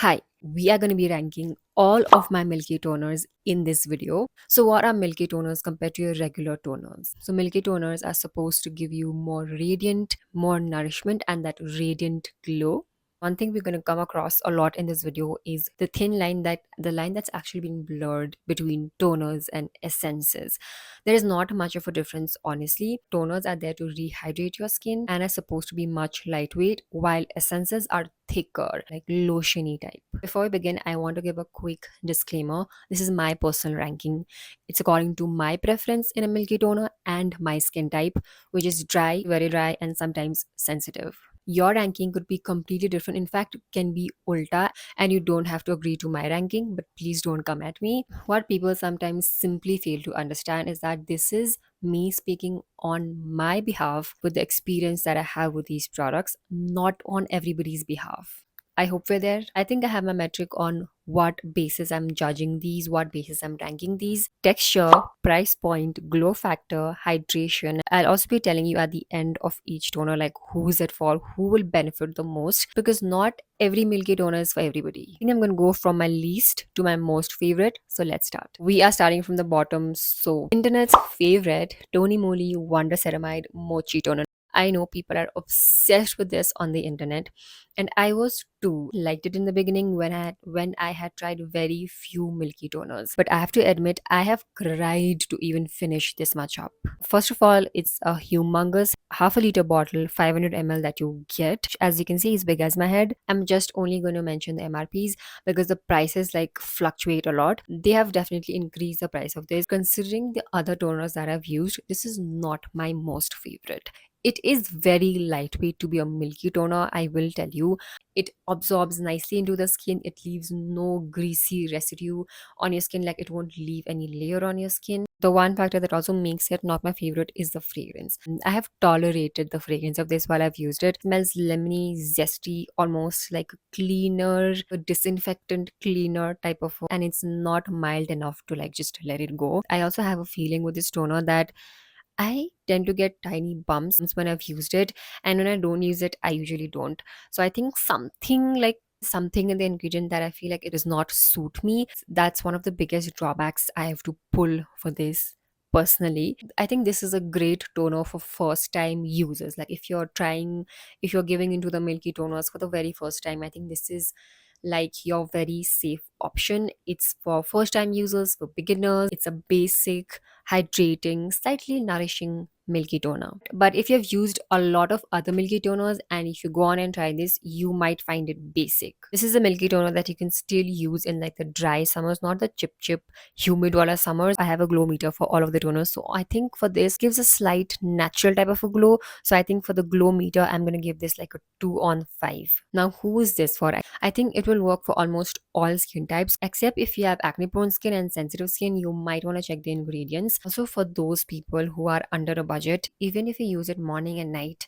Hi, we are going to be ranking all of my milky toners in this video. So what are milky toners compared to your regular toners? So milky toners are supposed to give you more radiant, more nourishment and that radiant glow. One thing we're going to come across a lot in this video is the thin line that's actually being blurred between toners and essences. There is not much of a difference, honestly. Toners are there to rehydrate your skin and are supposed to be much lightweight, while essences are thicker, like lotiony type. Before we begin, I want to give a quick disclaimer. This is my personal ranking. It's according to my preference in a milky toner and my skin type, which is dry, very dry, and sometimes sensitive. Your ranking could be completely different. In fact, can be ulta, and you don't have to agree to my ranking, but please don't come at me. What people sometimes simply fail to understand is that this is me speaking on my behalf with the experience that I have with these products, not on everybody's behalf. I hope we're there. I think I have my metric on what basis I'm judging these, what basis I'm ranking these. Texture, price point, glow factor, hydration. I'll also be telling you at the end of each toner, like who is it for, who will benefit the most, because not every milky toner is for everybody. I think I'm going to go from my least to my most favorite. So let's start. We are starting from the bottom. So internet's favorite TONYMOLY Wonder Ceramide Mochi toner. I know people are obsessed with this on the internet, and I was too. Liked it in the beginning when I had tried very few milky toners. But I have to admit, I have cried to even finish this much up. First of all, it's a humongous half a liter bottle, 500 ml that you get. As you can see, it's big as my head. I'm just only going to mention the MRPs because the prices like fluctuate a lot. They have definitely increased the price of this. Considering the other toners that I've used, this is not my most favorite. It is very lightweight to be a milky toner, I will tell you. It absorbs nicely into the skin. It leaves no greasy residue on your skin, like it won't leave any layer on your skin. The one factor that also makes it not my favorite is the fragrance. I have tolerated the fragrance of this while I've used it. It smells lemony, zesty, almost like a cleaner, a disinfectant cleaner type of, and it's not mild enough to like just let it go. I also have a feeling with this toner that I tend to get tiny bumps when I've used it, and when I don't use it, I usually don't. So I think something in the ingredient that I feel like it does not suit me. That's one of the biggest drawbacks I have to pull for this personally. I think this is a great toner for first time users. Like if you're giving into the milky toners for the very first time, I think this is like your very safe option. It's for first time users, for beginners. It's a basic, hydrating, slightly nourishing milky toner. But if you've used a lot of other milky toners and if you go on and try this, you might find it basic. This is a milky toner that you can still use in like the dry summers, not the chip humid wala summers. I have a glow meter for all of the toners, so I think for this gives a slight natural type of a glow. So I think for the glow meter, I'm gonna give this like a 2 on 5. Now who is this for? I think it will work for almost all skin types, except if you have acne prone skin and sensitive skin, you might want to check the ingredients. Also, for those people who are under a budget, even if you use it morning and night,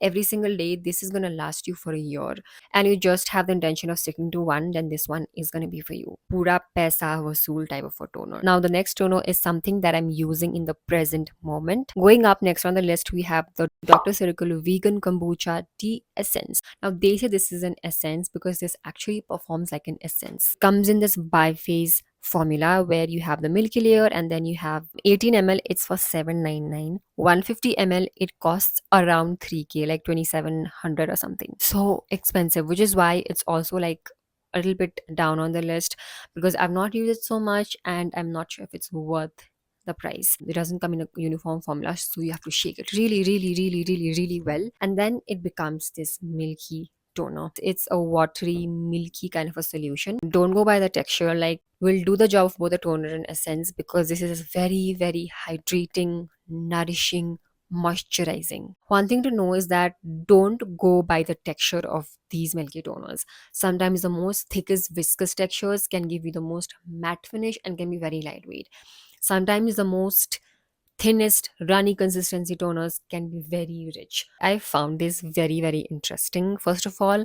every single day, this is going to last you for a year, and you just have the intention of sticking to one, then this one is going to be for you. Pura paisa vasool type of a toner. Now the next toner is something that I'm using in the present moment. Going up next on the list, we have the Dr. Ceuracle Vegan Kombucha Tea Essence. Now they say this is an essence because this actually performs like an essence. Comes in this biphase formula where you have the milky layer and then you have 18 ml, it's for 799. 150 ml, it costs around 3k, like 2700 or something. So expensive, which is why it's also like a little bit down on the list, because I've not used it so much and I'm not sure if it's worth the price. It doesn't come in a uniform formula, so you have to shake it really well, and then it becomes this milky toner. It's a watery, milky kind of a solution. Don't go by the texture, like will do the job of both the toner and essence, because this is very hydrating, nourishing, moisturizing. One thing to know is that don't go by the texture of these milky toners. Sometimes the most thickest viscous textures can give you the most matte finish and can be very lightweight. Sometimes the most thinnest runny consistency toners can be very rich. I found this very interesting, first of all,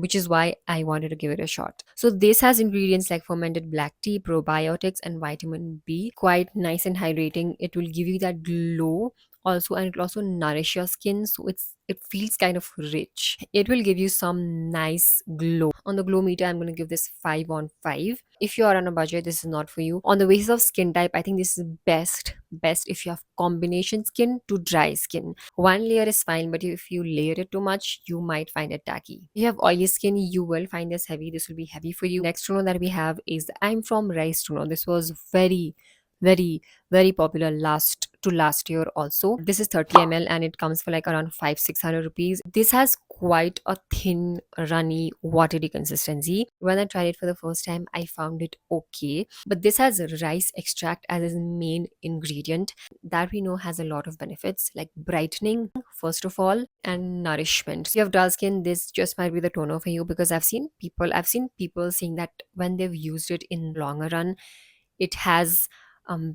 which is why I wanted to give it a shot. So this has ingredients like fermented black tea, probiotics, and vitamin B. Quite nice and hydrating. It will give you that glow also, and it will also nourish your skin, so it's it feels kind of rich. It will give you some nice glow. On the glow meter, I'm going to give this 5 on 5. If you are on a budget, this is not for you. On the basis of skin type, I think this is best if you have combination skin to dry skin. One layer is fine, but if you layer it too much, you might find it tacky. If you have oily skin, you will find this heavy. This will be heavy for you. Next toner that we have is the I'm From Rice toner. This was very very popular last year also. This is 30 ml and it comes for like around 500-600 rupees. This has quite a thin, runny, watery consistency. When I tried it for the first time, I found it okay, but this has rice extract as its main ingredient that we know has a lot of benefits like brightening first of all and nourishment. So if you have dull skin, this just might be the toner for you, because I've seen people saying that when they've used it in longer run, it has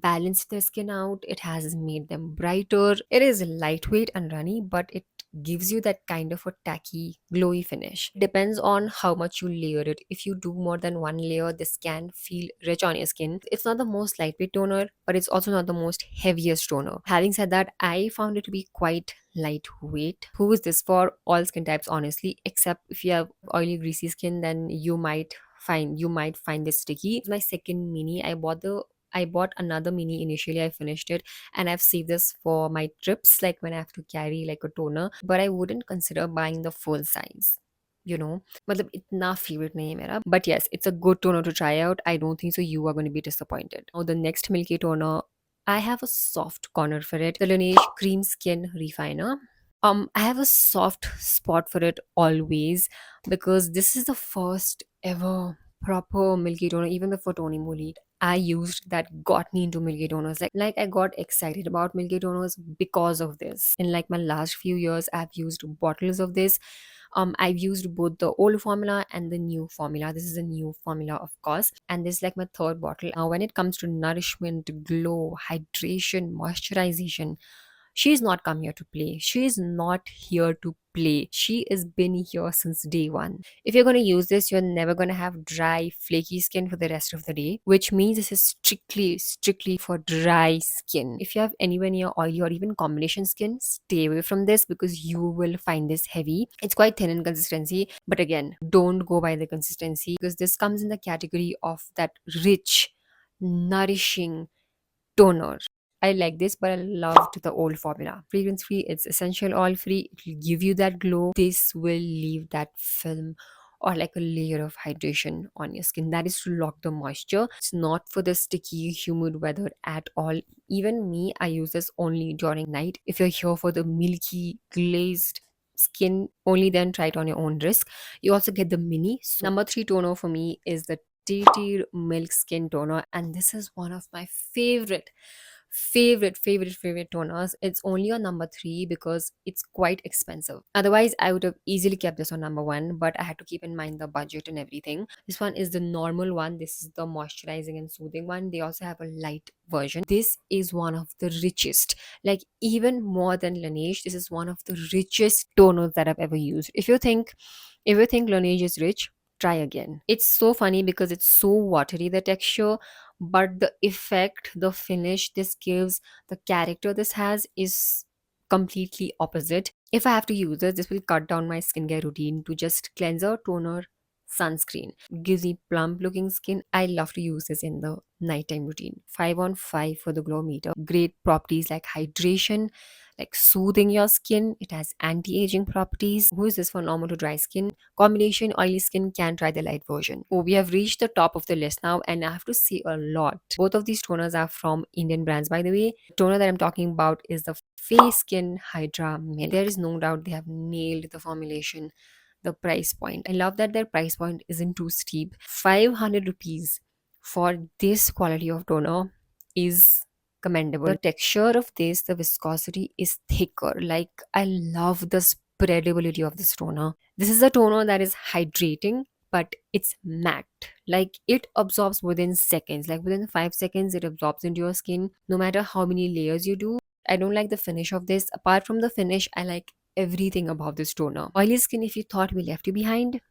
balanced their skin out. It has made them brighter. It is lightweight and runny, but it gives you that kind of a tacky, glowy finish. Depends on how much you layer it. If you do more than one layer, this can feel rich on your skin. It's not the most lightweight toner, but it's also not the most heaviest toner. Having said that, I found it to be quite lightweight. Who is this for? All skin types, honestly, except if you have oily, greasy skin, then you might find this sticky. It's my second mini. I bought another mini initially. I finished it and I've saved this for my trips, like when I have to carry like a toner. But I wouldn't consider buying the full size. You know, मतलब इतना favorite नहीं है मेरा. But yes, it's a good toner to try out. I don't think so you are going to be disappointed. Now the next Milky toner, I have a soft corner for it. The Laneige Cream Skin Refiner. I have a soft spot for it always, because this is the first ever proper Milky toner, even before TONYMOLY I used that got me into Milky toners. Like I got excited about Milky toners because of this. In like my last few years, I've used bottles of this. I've used both the old formula and the new formula. This is a new formula, of course, and this is like my third bottle. Now, when it comes to nourishment, glow, hydration, moisturization, she's not come here to play. She is not here to play. She has been here since day one. If you're going to use this, you're never going to have dry, flaky skin for the rest of the day, which means this is strictly for dry skin. If you have anywhere near oily or even combination skin, stay away from this because you will find this heavy. It's quite thin in consistency, but again, don't go by the consistency, because this comes in the category of that rich, nourishing toner. I like this, but I loved the old formula. Fragrance free, it's essential oil free. It will give you that glow. This will leave that film or like a layer of hydration on your skin. That is to lock the moisture. It's not for the sticky, humid weather at all. Even me, I use this only during night. If you're here for the milky, glazed skin, only then try it on your own risk. You also get the mini. So, number 3 toner for me is the TIRTIR Milk Skin Toner, and this is one of my favorite toners. It's only on number 3 because it's quite expensive. Otherwise, I would have easily kept this on number 1, but I had to keep in mind the budget and everything. This one is the normal one. This is the moisturizing and soothing one. They also have a light version. This is one of the richest, like even more than Laneige. This is one of the richest toners that I've ever used. If you think Laneige is rich, try again. It's so funny because it's so watery, the texture, but the effect, the finish this gives, the character this has is completely opposite. If I have to use this will cut down my skincare routine to just cleanser, toner, sunscreen. Gives me plump looking skin. I love to use this in the nighttime routine. 5 on 5 for the glow meter. Great properties like hydration, like soothing your skin. It has anti-aging properties. Who is this for normal to dry skin? Combination oily skin can try the light version. Oh, we have reached the top of the list now, and I have to say a lot. Both of these toners are from Indian brands, by the way. The toner that I'm talking about is the FAE Skin Hydra Milk. There is no doubt they have nailed the formulation, the price point. I love that their price point isn't too steep. 500 rupees for this quality of toner is commendable. The texture of this, the viscosity is thicker. Like, I love the spreadability of this toner. This is a toner that is hydrating, but it's matte. Like, it absorbs within seconds. Like, within 5 seconds, it absorbs into your skin, no matter how many layers you do. I don't like the finish of this. Apart from the finish, I like everything about this toner. Oily skin, if you thought we left you behind,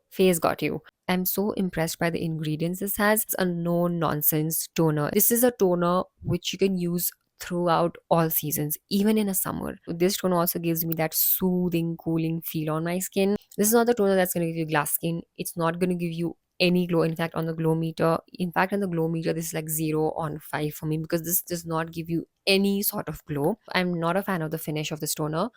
face got you. I'm so impressed by the ingredients this has. It's a no nonsense toner. This is a toner which you can use throughout all seasons, even in a summer. This toner also gives me that soothing, cooling feel on my skin. This is not the toner that's going to give you glass skin. It's not going to give you any glow. In fact, on the glow meter, on the glow meter, this is like 0 on 5 for me, because this does not give you any sort of glow. I'm not a fan of the finish of this toner.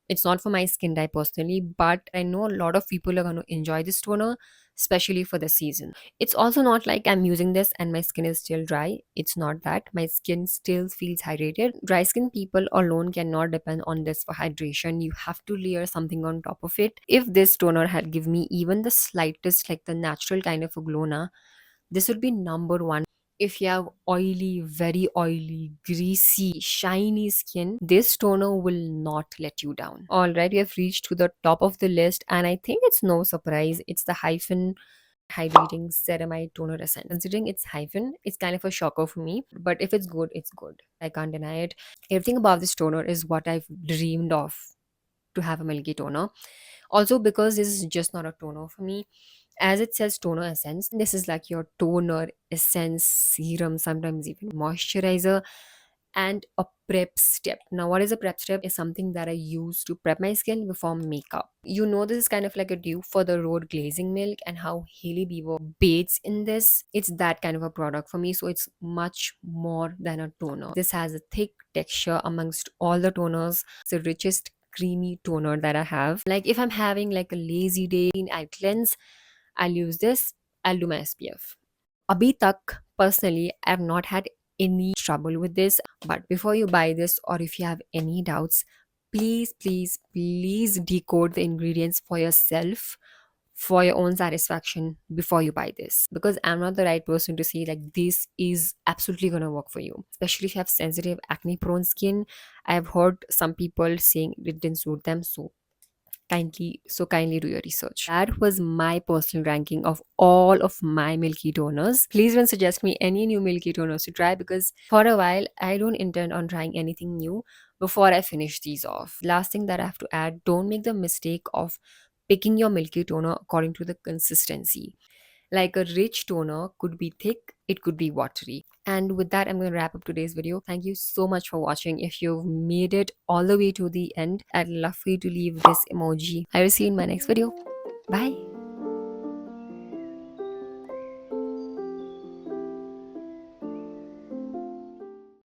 It's not for my skin type personally, but I know a lot of people are going to enjoy this toner, especially for the season. It's also not like I'm using this and my skin is still dry. It's not that. My skin still feels hydrated. Dry skin people alone cannot depend on this for hydration. You have to layer something on top of it. If this toner had given me even the slightest, like the natural kind of a glow na, this would be number one. If you have oily, very oily, greasy, shiny skin, this toner will not let you down. Alright, we have reached to the top of the list, and I think it's no surprise. It's the Hyphen Hydrating Ceramide Toner Essence. Considering it's Hyphen, it's kind of a shocker for me. But if it's good, it's good. I can't deny it. Everything about this toner is what I've dreamed of to have a milky toner. Also, because this is just not a toner for me, as it says toner essence, this is like your toner, essence, serum, sometimes even moisturizer, and a prep step. Now, what is a prep step? Is something that I use to prep my skin before makeup. You know, this is kind of like a dupe for the Road Glazing Milk, and how Hailey Bieber bathes in this. It's that kind of a product for me, so it's much more than a toner. This has a thick texture amongst all the toners. It's the richest creamy toner that I have. Like if I'm having like a lazy day, I cleanse, I'll use this, I'll do my SPF. Abhi tak, personally, I have not had any trouble with this. But before you buy this, or if you have any doubts, please, please, please decode the ingredients for yourself, for your own satisfaction, before you buy this. Because I'm not the right person to say like this is absolutely gonna work for you. Especially if you have sensitive acne prone skin. I have heard some people saying it didn't suit them. Kindly do your research. That was my personal ranking of all of my milky toners. Please don't suggest me any new milky toners to try, because for a while I don't intend on trying anything new before I finish these off. Last thing that I have to add, don't make the mistake of picking your milky toner according to the consistency. Like a rich toner could be thick, it could be watery. And with that, I'm going to wrap up today's video. Thank you so much for watching. If you've made it all the way to the end, I'd love for you to leave this emoji. I will see you in my next video. Bye.